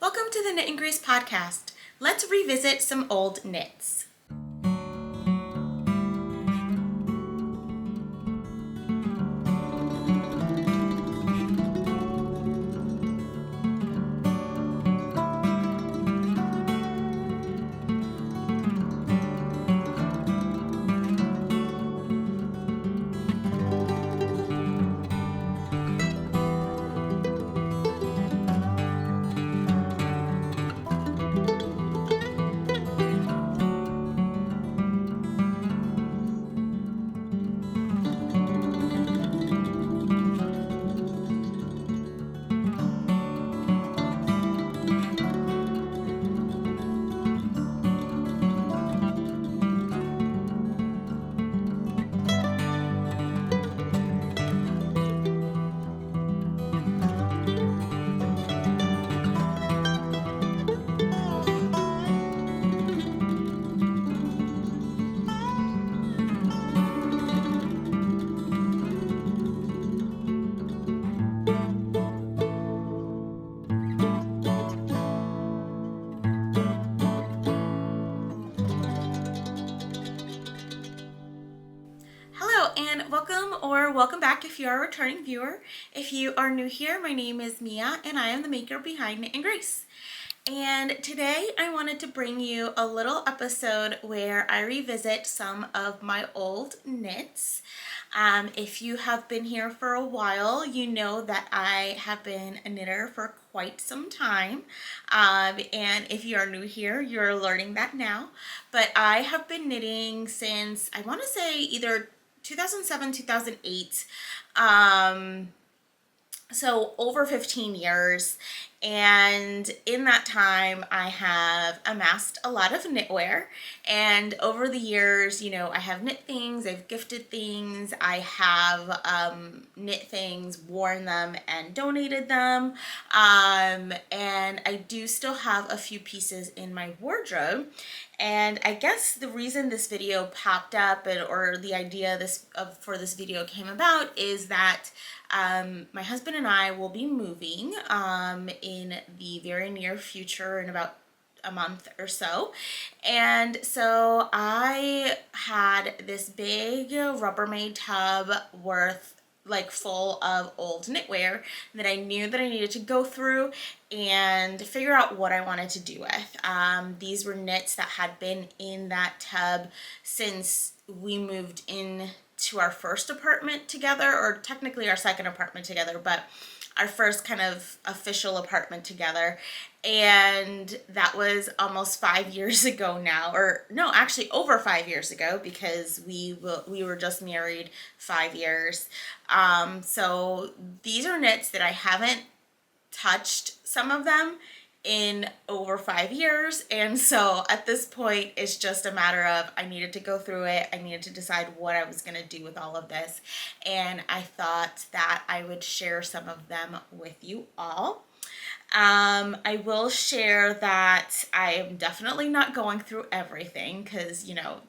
Welcome to the Knit and Grace podcast. Let's revisit some old knits. Hello and welcome back if you are a returning viewer. If you are new here, my name is Mia and I am the maker behind Knit and Grace. And today I wanted to bring you a little episode where I revisit some of my old knits. If you have been here for a while, you know that I have been a knitter for quite some time. And if you are new here, you're learning that now. But I have been knitting since, I want to say either 2007, 2008. So over 15 years, and in that time I have amassed a lot of knitwear, and over the years, you know, I have knit things, I've gifted things, I have knit things, worn them and donated them, and I do still have a few pieces in my wardrobe. And I guess the reason this video popped up, or the idea for this video came about, is that my husband and I will be moving in the very near future, in about a month or so. And so I had this big Rubbermaid tub worth, like, full of old knitwear that I knew that I needed to go through and figure out what I wanted to do with. These were knits that had been in that tub since we moved in to our first apartment together, or technically our second apartment together, but our first kind of official apartment together. And that was almost 5 years ago now, or no, actually over 5 years ago, because we were just married 5 years. So these are knits that I haven't touched, some of them, in over 5 years. And so at this point, it's just a matter of, I needed to go through it. I needed to decide what I was going to do with all of this. And I thought that I would share some of them with you all. I will share that I am definitely not going through everything, because, you know,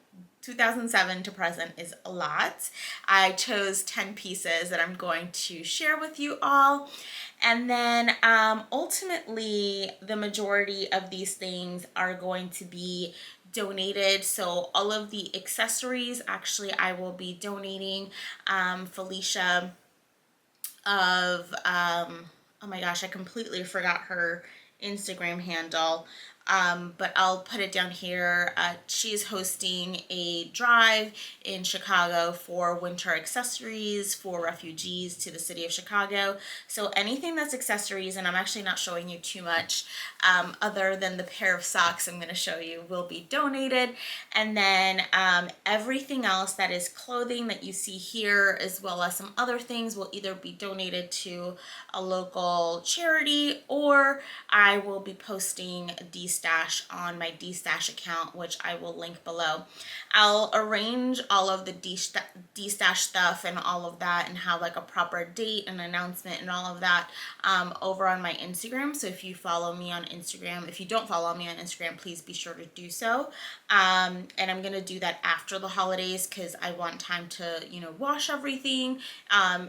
2007 to present is a lot. I chose 10 pieces that I'm going to share with you all. And then ultimately, the majority of these things are going to be donated. So all of the accessories, actually, I will be donating. Felicia of, oh my gosh, I completely forgot her Instagram handle. But I'll put it down here. She's hosting a drive in Chicago for winter accessories for refugees to the city of Chicago. So anything that's accessories, and I'm actually not showing you too much other than the pair of socks I'm going to show you, will be donated. And then everything else that is clothing that you see here, as well as some other things, will either be donated to a local charity, or I will be posting these stash on my D-stash account, which I will link below. I'll arrange all of the D-stash stuff and all of that and have like a proper date and announcement and all of that over on my Instagram. So if you follow me on Instagram, if you don't follow me on Instagram, please be sure to do so. And I'm going to do that after the holidays because I want time to, you know, wash everything.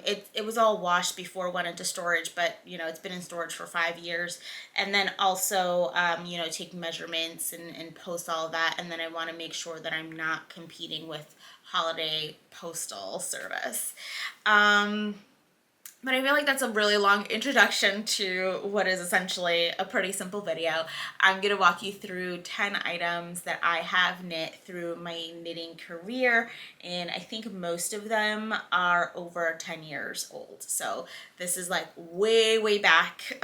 It was all washed before it went into storage, but, you know, it's been in storage for 5 years. And then also, you know, take measurements and post all of that. And then I want to make sure that I'm not competing with holiday postal service. But I feel like that's a really long introduction to what is essentially a pretty simple video. I'm going to walk you through 10 items that I have knit through my knitting career, and I think most of them are over 10 years old. So this is like way back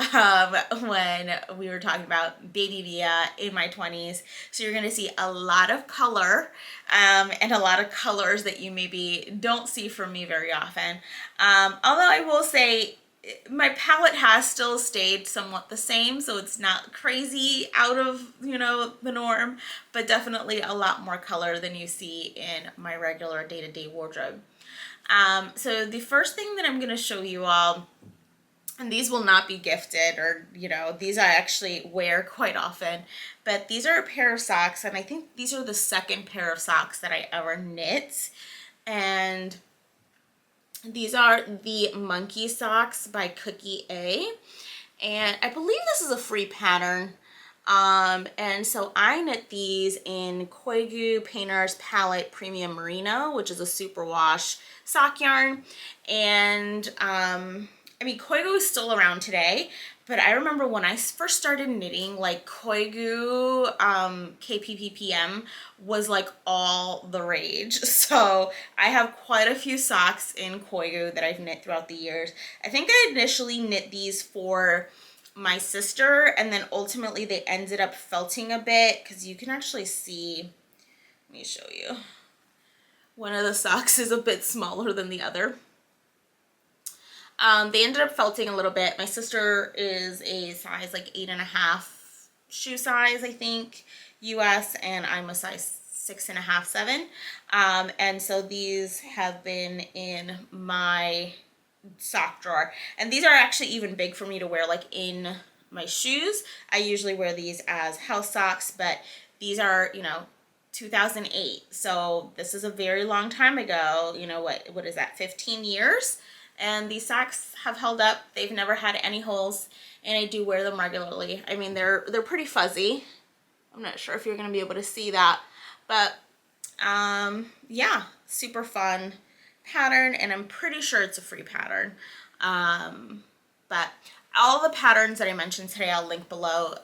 when we were talking about baby Via in my 20s. So you're going to see a lot of color and a lot of colors that you maybe don't see from me very often. Although I will say my palette has still stayed somewhat the same, so it's not crazy out of, you know, the norm, but definitely a lot more color than you see in my regular day-to-day wardrobe. So the first thing that I'm going to show you all, and these will not be gifted or, you know, these I actually wear quite often, but these are a pair of socks, and I think these are the second pair of socks that I ever knit. And these are the Monkey Socks by Cookie A, and I believe this is a free pattern. And so I knit these in Koigu Painter's Palette Premium Merino, which is a superwash sock yarn. And I mean, Koigu is still around today, but I remember when I first started knitting, like Koigu KPPPM was like all the rage. So I have quite a few socks in Koigu that I've knit throughout the years. I think I initially knit these for my sister, and then ultimately they ended up felting a bit, because you can actually see, let me show you. One of the socks is a bit smaller than the other. They ended up felting a little bit. My sister is a size like 8.5 shoe size, I think, US, and I'm a size 6.5, 7. And so these have been in my sock drawer. And these are actually even big for me to wear like in my shoes. I usually wear these as house socks, but these are, you know, 2008. So this is a very long time ago. You know, what is that, 15 years? And these socks have held up. They've never had any holes, and I do wear them regularly. I mean, they're pretty fuzzy. I'm not sure if you're going to be able to see that, but yeah, super fun pattern, and I'm pretty sure it's a free pattern. But all the patterns that I mentioned today I'll link below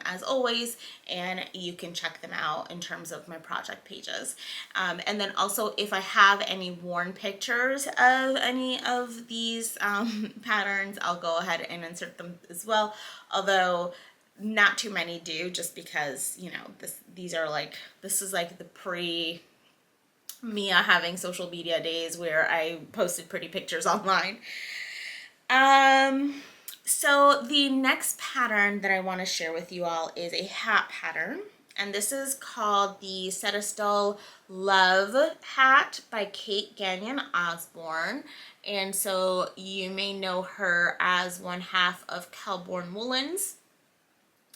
as always, and you can check them out in terms of my project pages. And then also, if I have any worn pictures of any of these patterns, I'll go ahead and insert them as well, although not too many do, just because, you know, this is like the pre Mia having social media days where I posted pretty pictures online. So the next pattern that I want to share with you all is a hat pattern, and this is called the Kul Love Hat by Kate Gagnon Osborne. And so you may know her as one half of Kelborn Woolens.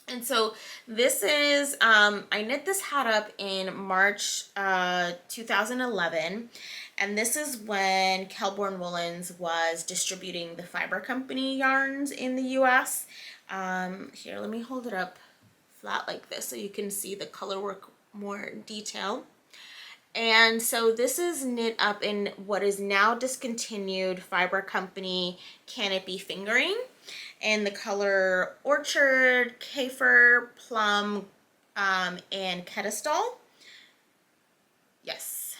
And so this is, I knit this hat up in March 2011, and this is when Kelborn Woolens was distributing the Fiber Company yarns in the US. Here, let me hold it up flat like this so you can see the color work more in detail. And so this is knit up in what is now discontinued Fiber Company Can It Be Fingering in the color Orchard, Kaffir, Plum, and Kedestal. Yes.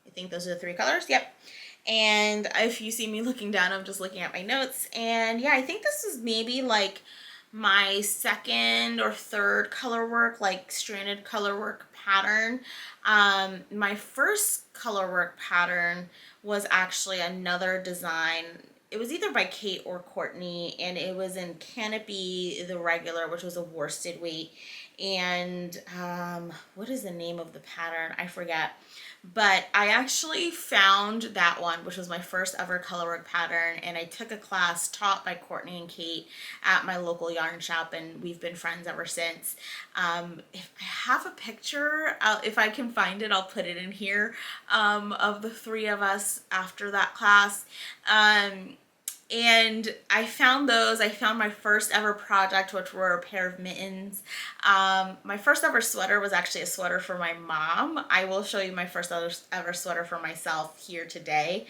I think those are the 3 colors. Yep. And if you see me looking down, I'm just looking at my notes. And yeah, I think this is maybe like my second or third color work, like stranded color work pattern. My first color work pattern was actually another design it was either by Kate or Courtney, and it was in Canopy the regular, which was a worsted weight. And what is the name of the pattern? I forget. But I actually found that one, which was my first ever colorwork pattern, and I took a class taught by Courtney and Kate at my local yarn shop, and we've been friends ever since. If I have a picture, if I can find it, I'll put it in here, of the three of us after that class. And I found those. I found my first ever project, which were a pair of mittens. My first ever sweater was actually a sweater for my mom. I will show you my first ever sweater for myself here today.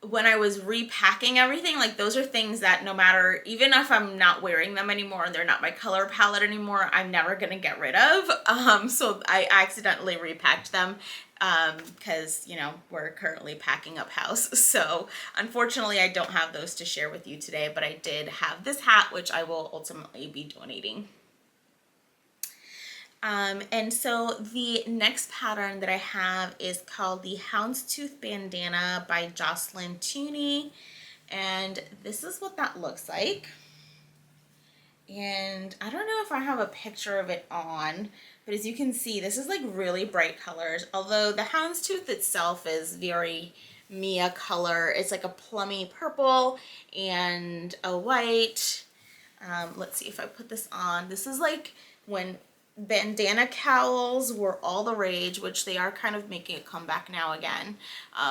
When I was repacking everything, like those are things that no matter, even if I'm not wearing them anymore and they're not my color palette anymore, I'm never gonna get rid of. So I accidentally repacked them because, you know, we're currently packing up house. So unfortunately I don't have those to share with you today, but I did have this hat, which I will ultimately be donating. And so the next pattern that I have is called the Houndstooth Bandana by Jocelyn Tooney. And this is what that looks like. And I don't know if I have a picture of it on, but as you can see, this is like really bright colors. Although the houndstooth itself is very Mia color. It's like a plummy purple and a white. Let's see if I put this on. This is like when bandana cowls were all the rage, which they are kind of making a comeback now again,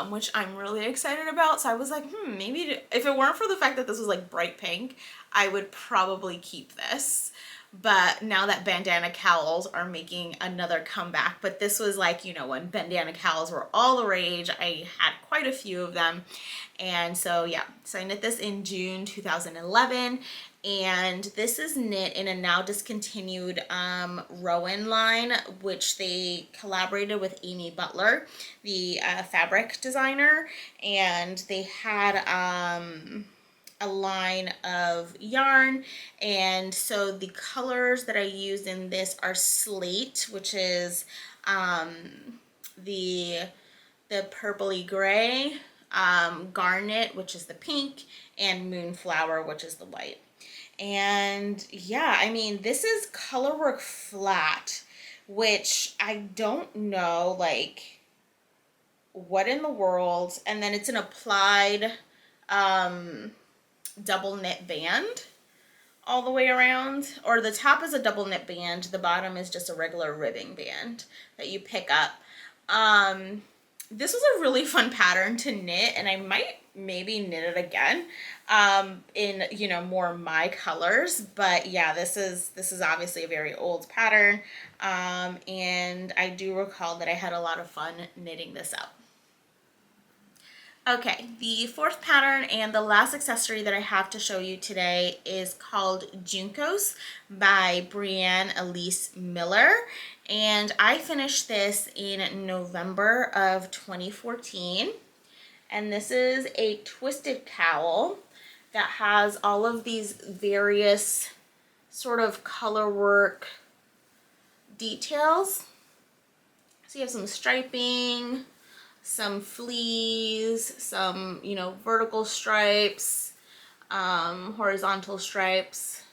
which I'm really excited about. So I was like, maybe if it weren't for the fact that this was like bright pink, I would probably keep this. But now that bandana cowls are making another comeback, but this was like, you know, when bandana cowls were all the rage, I had quite a few of them. And so yeah, so I knit this in June 2011. And this is knit in a now discontinued Rowan line, which they collaborated with Amy Butler, the fabric designer, and they had a line of yarn. And so the colors that I used in this are slate, which is the purpley gray, garnet, which is the pink, and moonflower, which is the white. And yeah, I mean, this is colorwork flat, which I don't know, like, what in the world. And then it's an applied double knit band all the way around, or the top is a double knit band, the bottom is just a regular ribbing band that you pick up. This was a really fun pattern to knit, and I might maybe knit it again in, you know, more my colors. But yeah, this is obviously a very old pattern, and I do recall that I had a lot of fun knitting this up. Okay, the fourth pattern and the last accessory that I have to show you today is called Juncos by Brianne Elise Miller. And I finished this in November of 2014. And this is a twisted cowl that has all of these various sort of color work details. So you have some striping, some fleas, some, you know, vertical stripes, horizontal stripes,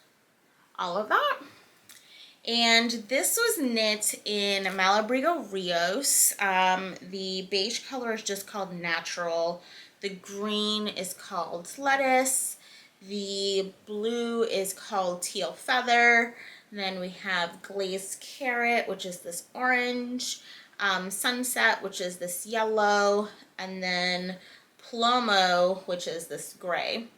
all of that. And this was knit in Malabrigo Rios. The beige color is just called Natural. The green is called Lettuce. The blue is called Teal Feather. And then we have Glazed Carrot, which is this orange. Sunset, which is this yellow. And then Plomo, which is this gray.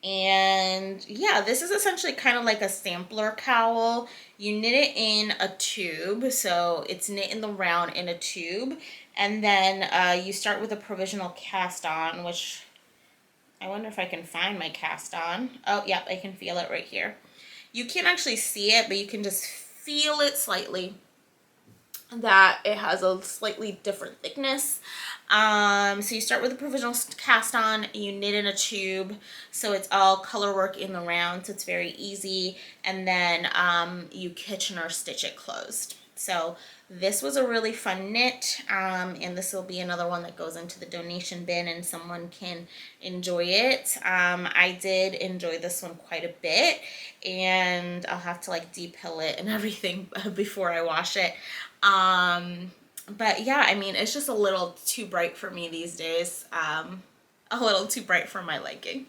And yeah, this is essentially kind of like a sampler cowl. You knit it in a tube, so it's knit in the round in a tube, and then you start with a provisional cast on, which I wonder if I can find my cast on. Oh yeah, I can feel it right here. You can't actually see it, but you can just feel it slightly, that it has a slightly different thickness. So you start with a provisional cast on, you knit in a tube, so it's all color work in the round, so it's very easy, and then you Kitchener stitch it closed. So this was a really fun knit, and this will be another one that goes into the donation bin and someone can enjoy it. I did enjoy this one quite a bit, and I'll have to like depill it and everything before I wash it. But yeah, I mean, it's just a little too bright for me these days. A little too bright for my liking.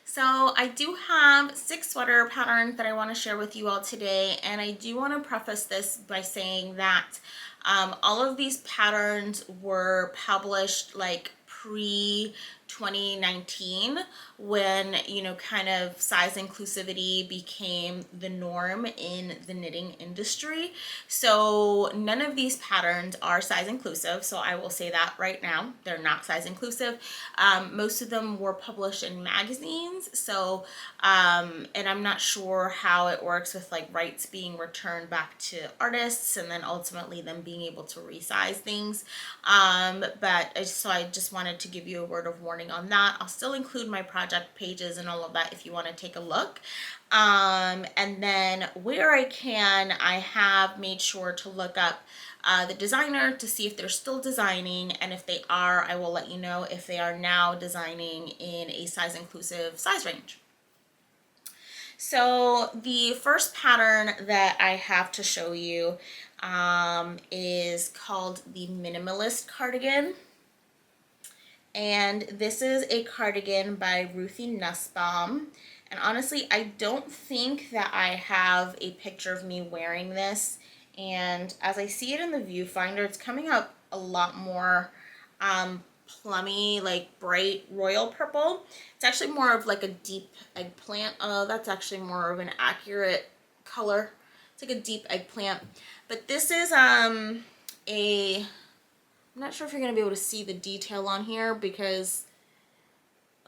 So I do have 6 sweater patterns that I want to share with you all today, and I do want to preface this by saying that all of these patterns were published like pre-2019, when, you know, kind of size inclusivity became the norm in the knitting industry. So none of these patterns are size inclusive, so I will say that right now, they're not size inclusive. Most of them were published in magazines, so and I'm not sure how it works with like rights being returned back to artists and then ultimately them being able to resize things. So I just wanted to give you a word of warning on that. I'll still include my project pages and all of that if you want to take a look. And then where I can, I have made sure to look up the designer to see if they're still designing, and if they are, I will let you know if they are now designing in a size inclusive size range. So the first pattern that I have to show you is called the Minimalist Cardigan. And this is a cardigan by Ruthie Nussbaum. And honestly, I don't think that I have a picture of me wearing this. And as I see it in the viewfinder, it's coming up a lot more plummy, like bright royal purple. It's actually more of like a deep eggplant. That's actually more of an accurate color. It's like a deep eggplant. But this is I'm not sure if you're going to be able to see the detail on here because,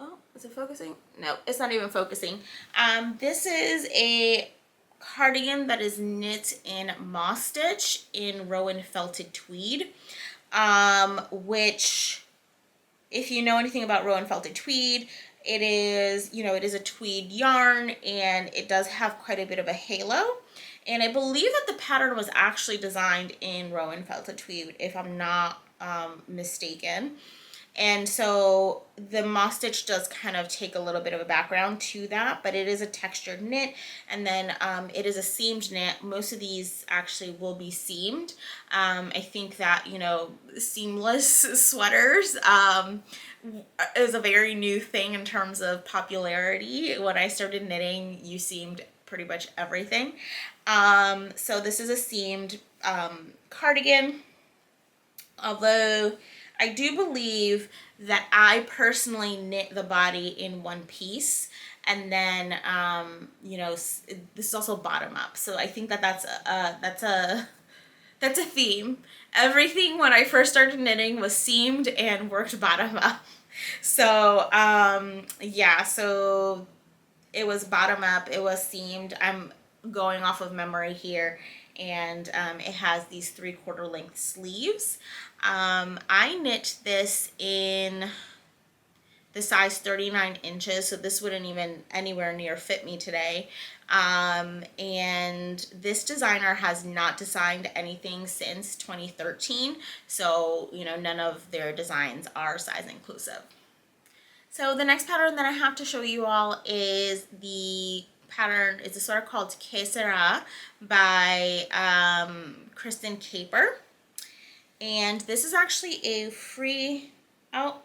oh, is it focusing? No, it's not even focusing. This is a cardigan that is knit in moss stitch in Rowan felted tweed, which, if you know anything about Rowan felted tweed, it is, you know, it is a tweed yarn, and it does have quite a bit of a halo. And I believe that the pattern was actually designed in Rowan felted tweed, if I'm not mistaken. And so the moss stitch does kind of take a little bit of a background to that, but it is a textured knit, and then it is a seamed knit. Most of these actually will be seamed. I think that, you know, seamless sweaters is a very new thing in terms of popularity. When I started knitting, you seamed pretty much everything. So this is a seamed cardigan, although I do believe that I personally knit the body in one piece, and then you know, this is also bottom up. So I think that that's a theme. Everything when I first started knitting was seamed and worked bottom up. So yeah, so it was bottom up, it was seamed. I'm going off of memory here, and it has these 3/4 length sleeves. I knit this in the size 39 inches, so this wouldn't even anywhere near fit me today. And this designer has not designed anything since 2013, so, you know, none of their designs are size inclusive. So the next pattern that I have to show you all is the pattern, it's a sweater called Quesera by Kristen Caper. And this is actually a free, oh,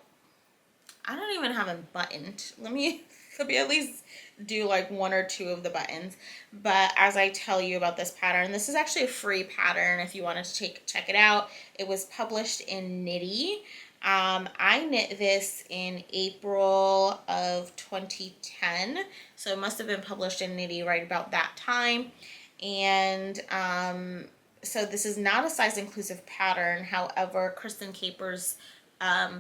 I don't even have them buttoned. Let me at least do like 1 or 2 of the buttons. But as I tell you about this pattern, this is actually a free pattern if you wanted to check it out. It was published in Knitty. I knit this in April of 2010, so it must have been published in Knitty right about that time. And so this is not a size inclusive pattern. However, Kristen Caper's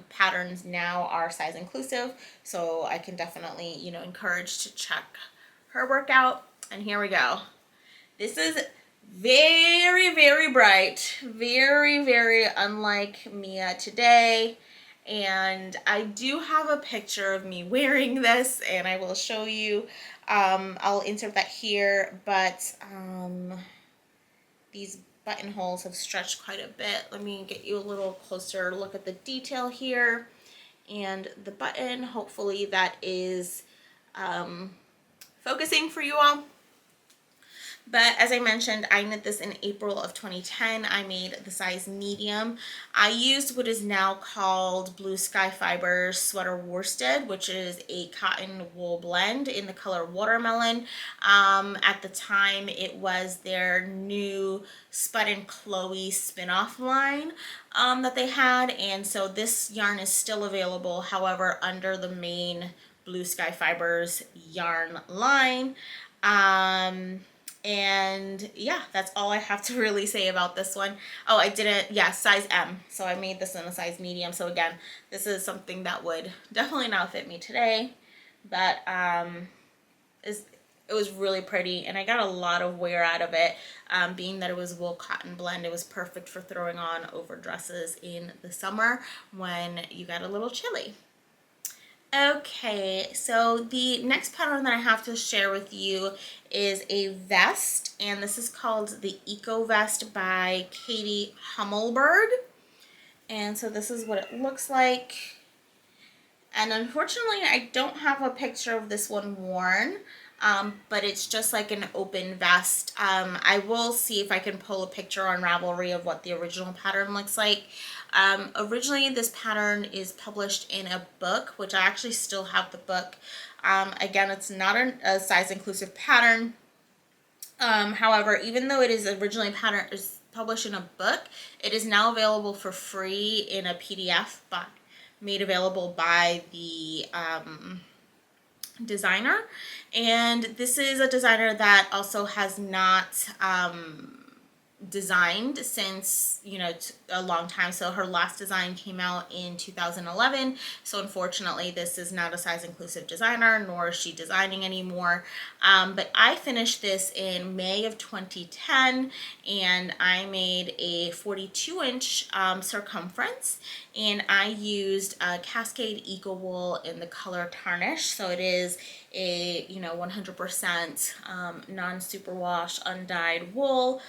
patterns now are size inclusive, so I can definitely, you know, encourage to check her work out. And here we go. This is very, very bright, very, very unlike Mia today. And I do have a picture of me wearing this, and I will show you. I'll insert that here, but these buttonholes have stretched quite a bit. Let me get you a little closer look at the detail here and the button. Hopefully that is focusing for you all. But as I mentioned, I knit this in April of 2010. I made the size medium. I used what is now called Blue Sky Fibers Sweater Worsted, which is a cotton wool blend in the color Watermelon. At the time, it was their new Spud and Chloe spin-off line that they had. And so this yarn is still available, however, under the main Blue Sky Fibers yarn line. And yeah, that's all I have to really say about this one. Oh, I didn't, yeah, size M. So I made this in a size medium. So again, this is something that would definitely not fit me today, but it was really pretty, and I got a lot of wear out of it. Being that it was wool cotton blend, it was perfect for throwing on over dresses in the summer when you got a little chilly. Okay, so the next pattern that I have to share with you is a vest, and this is called the Eco Vest by Katie Hummelberg. And so this is what it looks like. And unfortunately, I don't have a picture of this one worn, but it's just like an open vest. I will see if I can pull a picture on Ravelry of what the original pattern looks like. Originally, this pattern is published in a book, which I actually still have the book. Again, it's not a size inclusive pattern. However, even though it is originally published in a book, it is now available for free in a PDF made available by the designer. And this is a designer that also has not designed since, you know, a long time. So her last design came out in 2011. So unfortunately, this is not a size inclusive designer, nor is she designing anymore. But I finished this in May of 2010, and I made a 42-inch non-circumference, and I used Cascade Eco Wool in the color Tarnish. So it is a 100% non-superwash undyed wool,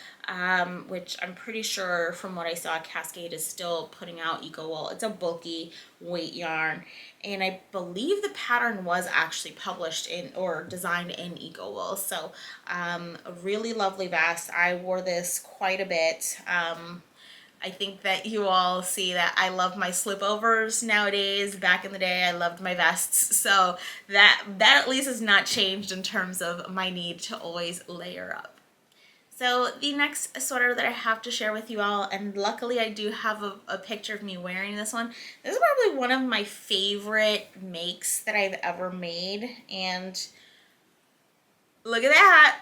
which I'm pretty sure from what I saw Cascade is still putting out Eco Wool. It's a bulky weight yarn, and I believe the pattern was actually published in or designed in Eco Wool. So a really lovely vest. I wore this quite a bit. I think that you all see that I love my slipovers nowadays. Back in the day, I loved my vests. So that at least has not changed in terms of my need to always layer up. So the next sweater that I have to share with you all, and luckily I do have a picture of me wearing this one. This is probably one of my favorite makes that I've ever made. And look at that.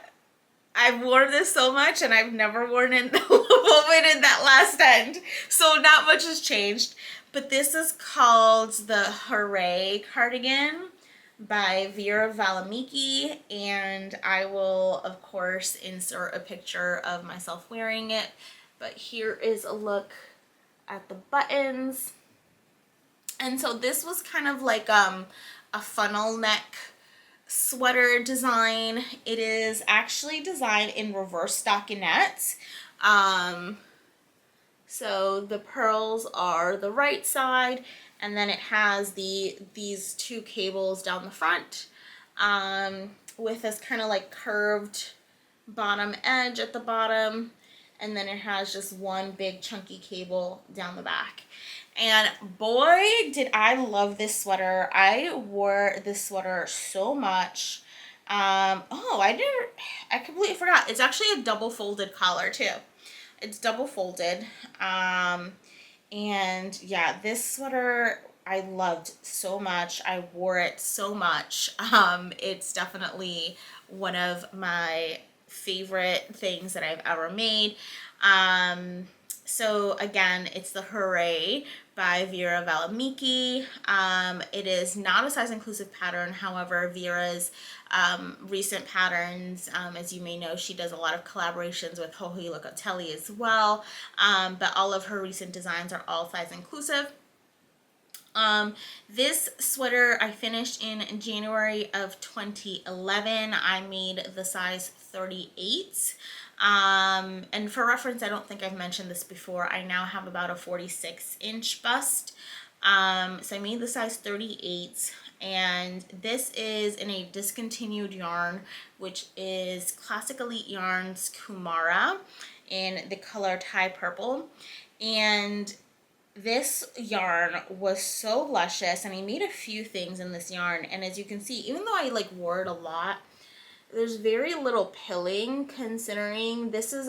I've worn this so much, and I've never worn it woven in that last end. So not much has changed. But this is called the Hray cardigan by Vera Valimiki, and I will of course insert a picture of myself wearing it. But here is a look at the buttons. And so this was kind of like a funnel neck sweater design. It is actually designed in reverse stockinette. So the pearls are the right side, and then it has these two cables down the front with this kind of like curved bottom edge at the bottom, and then it has just one big chunky cable down the back. And boy, did I love this sweater. I wore this sweater so much. Oh, I completely forgot. It's actually a double folded collar too. It's double folded. And yeah, this sweater I loved so much. I wore it so much. It's definitely one of my favorite things that I've ever made. So again, it's the Hray by Vera Valimiki. It is not a size inclusive pattern. However, Vera's recent patterns, as you may know, she does a lot of collaborations with Joji Locatelli as well. But all of her recent designs are all size inclusive. This sweater I finished in January of 2011. I made the size 38. And for reference, I don't think I've mentioned this before, I now have about a 46-inch bust. So I made the size 38, and this is in a discontinued yarn, which is Classic Elite Yarns Kumara in the color Thai Purple. And this yarn was so luscious, and I made a few things in this yarn, and as you can see, even though I like wore it a lot, there's very little pilling, considering this is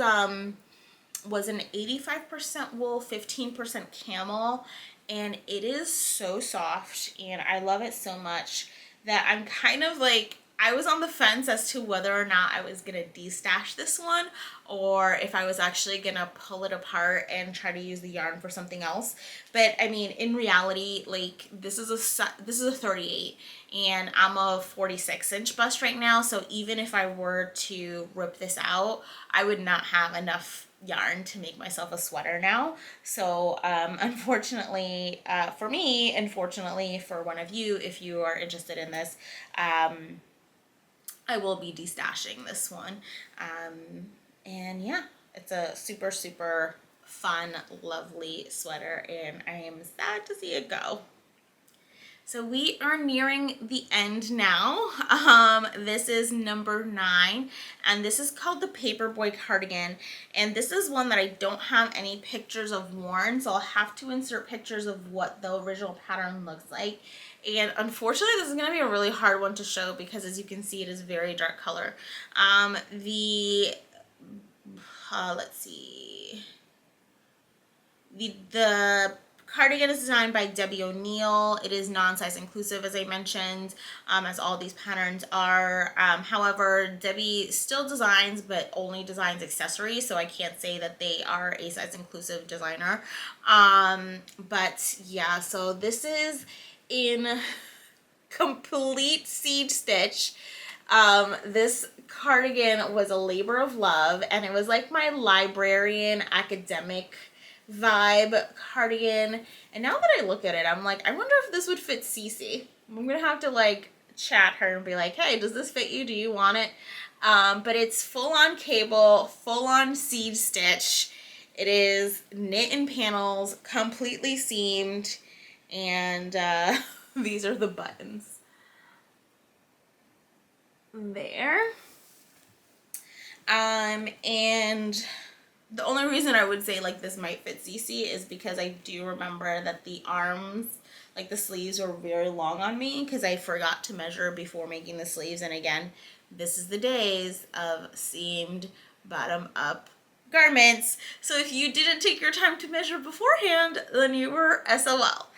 was an 85% wool, 15% camel, and it is so soft, and I love it so much that I'm kind of like, I was on the fence as to whether or not I was gonna destash this one, or if I was actually gonna pull it apart and try to use the yarn for something else. But I mean, in reality, like, this is a 38, and I'm a 46-inch bust right now, so even if I were to rip this out, I would not have enough yarn to make myself a sweater now. So unfortunately for me, and fortunately for one of you, if you are interested in this, I will be destashing this one. And yeah, it's a super, super fun, lovely sweater, and I am sad to see it go. So we are nearing the end now. This is number 9, and this is called the Paperboy Cardigan, and this is one that I don't have any pictures of worn, so I'll have to insert pictures of what the original pattern looks like. And unfortunately, this is going to be a really hard one to show because, as you can see, it is very dark color. Let's see. The cardigan is designed by Debbie O'Neill. It is non-size inclusive, as I mentioned, as all these patterns are. However, Debbie still designs, but only designs accessories, so I can't say that they are a size inclusive designer. But yeah, so this is in complete seed stitch. This cardigan was a labor of love, and it was like my librarian academic vibe cardigan. And now that I look at it, I'm like, I wonder if this would fit Cece. I'm gonna have to like chat her and be like, hey, does this fit you? Do you want it? But it's full on cable, full on seed stitch. It is knit in panels, completely seamed, and these are the buttons. There. And the only reason I would say like this might fit Cece is because I do remember that the arms, like the sleeves, were very long on me because I forgot to measure before making the sleeves. And again, this is the days of seamed bottom up garments. So if you didn't take your time to measure beforehand, then you were SOL.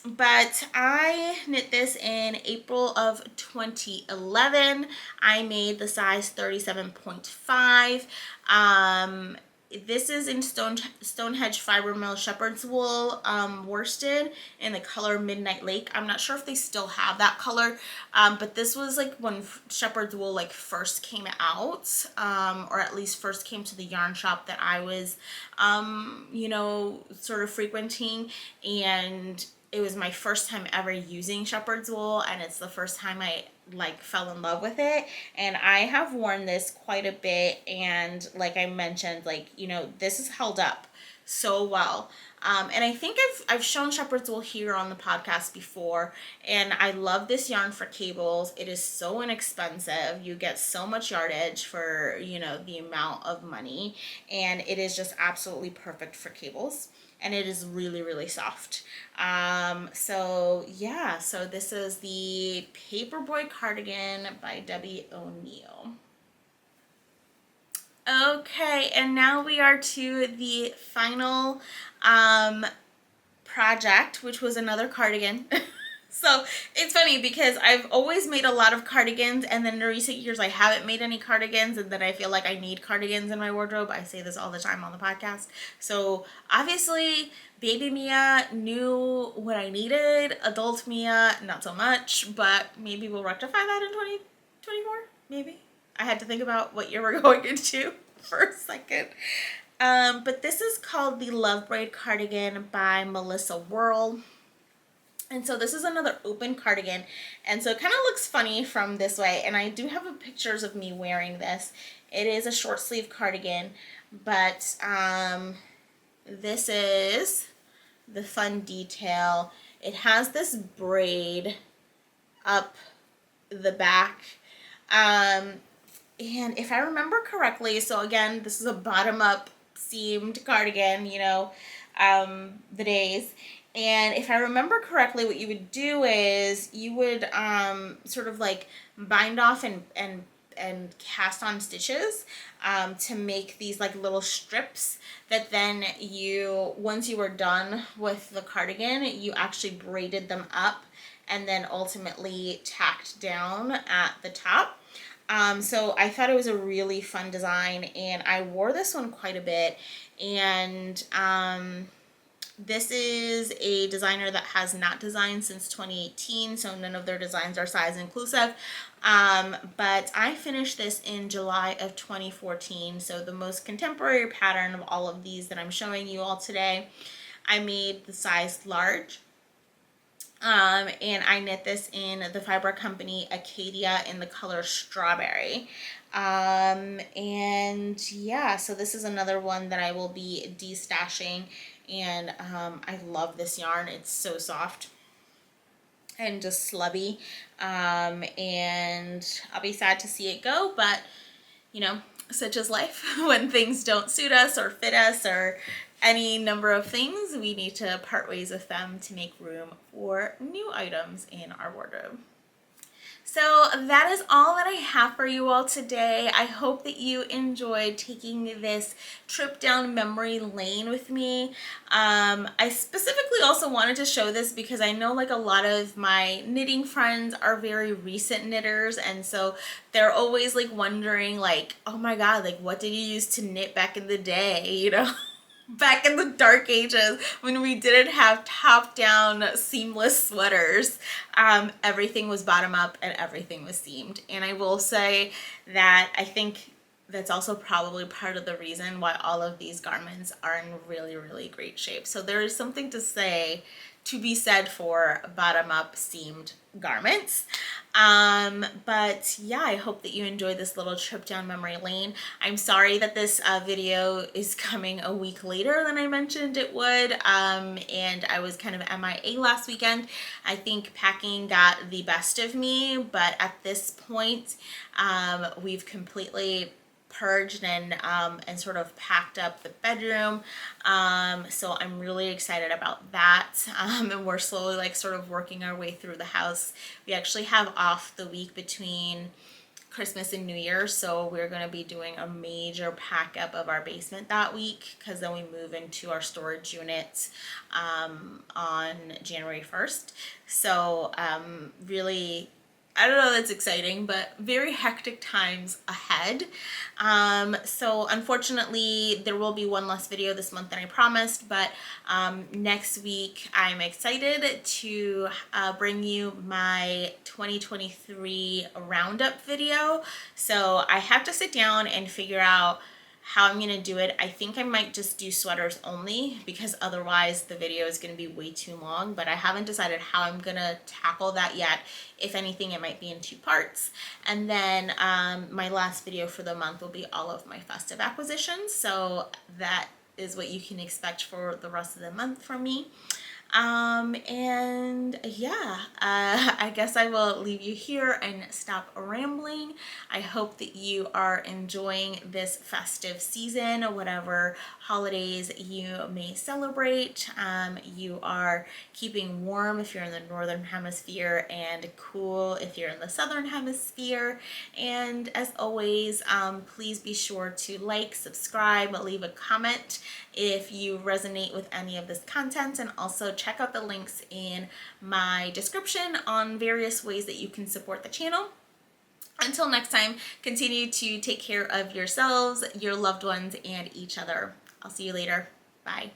But I knit this in April of 2011. I made the size 37.5. This is in Stonehenge Fiber Mill Shepherd's Wool worsted in the color Midnight Lake. I'm not sure if they still have that color, but this was like when Shepherd's Wool like first came out, or at least first came to the yarn shop that I was, you know, sort of frequenting, and it was my first time ever using shepherd's wool, and it's the first time I like fell in love with it. And I have worn this quite a bit, and like I mentioned, like, you know, this is held up so well. And I think I've shown shepherd's wool here on the podcast before, and I love this yarn for cables. It is so inexpensive. You get so much yardage for, you know, the amount of money, and it is just absolutely perfect for cables. And it is really, really soft. So yeah, so this is the Paperboy Cardigan by Debbie O'Neill. Okay, and now we are to the final project, which was another cardigan. So it's funny because I've always made a lot of cardigans, and then in recent years I haven't made any cardigans, and then I feel like I need cardigans in my wardrobe. I say this all the time on the podcast. So obviously baby Mia knew what I needed. Adult Mia, not so much, but maybe we'll rectify that in 2024, maybe. I had to think about what year we're going into for a second. But this is called the Love Braid Cardigan by Melissa Whirl. And so this is another open cardigan, and so it kind of looks funny from this way, and I do have pictures of me wearing this, It is a short sleeve cardigan, but this is the fun detail. It has this braid up the back. And if I remember correctly, so again, this is a bottom up seamed cardigan, you know, the days. And if I remember correctly, what you would do is you would sort of like bind off and cast on stitches to make these like little strips that then you, once you were done with the cardigan, you actually braided them up and then ultimately tacked down at the top. So I thought it was a really fun design, and I wore this one quite a bit. And this is a designer that has not designed since 2018, so none of their designs are size inclusive. But I finished this in July of 2014, so the most contemporary pattern of all of these that I'm showing you all today. I made the size large. And I knit this in the Fiber Company Acadia in the color Strawberry. And yeah, so this is another one that I will be destashing, and I love this yarn. It's so soft and just slubby, and I'll be sad to see it go, but you know, such is life. When things don't suit us or fit us or any number of things, we need to part ways with them to make room for new items in our wardrobe. So that is all that I have for you all today. I hope that you enjoyed taking this trip down memory lane with me. I specifically also wanted to show this because I know like a lot of my knitting friends are very recent knitters, and so they're always like wondering like, oh my god, like what did you use to knit back in the day, you know? Back in the dark ages when we didn't have top-down seamless sweaters. Everything was bottom up and everything was seamed. And I will say that I think that's also probably part of the reason why all of these garments are in really, really great shape. So there is something to be said for bottom up seamed garments. But yeah, I hope that you enjoyed this little trip down memory lane. I'm sorry that this video is coming a week later than I mentioned it would, and I was kind of MIA last weekend. I think packing got the best of me, but at this point we've completely purged and sort of packed up the bedroom, so I'm really excited about that, and we're slowly like sort of working our way through the house. We actually have off the week between Christmas and New Year, so we're going to be doing a major pack up of our basement that week, because then we move into our storage unit on January 1st. So really, I don't know, that's exciting, but very hectic times ahead. So unfortunately, there will be one less video this month than I promised, but next week I'm excited to bring you my 2023 roundup video. So I have to sit down and figure out how I'm gonna do it. I think I might just do sweaters only, because otherwise the video is gonna be way too long, but I haven't decided how I'm gonna tackle that yet. If anything, it might be in 2 parts. And then my last video for the month will be all of my festive acquisitions, so that is what you can expect for the rest of the month from me. And yeah, I guess I will leave you here and stop rambling. I hope that you are enjoying this festive season, whatever holidays you may celebrate. You are keeping warm if you're in the northern hemisphere, and cool if you're in the southern hemisphere. And as always, please be sure to like, subscribe, leave a comment if you resonate with any of this content, and also check out the links in my description on various ways that you can support the channel. Until next time, continue to take care of yourselves, your loved ones, and each other. I'll see you later. Bye.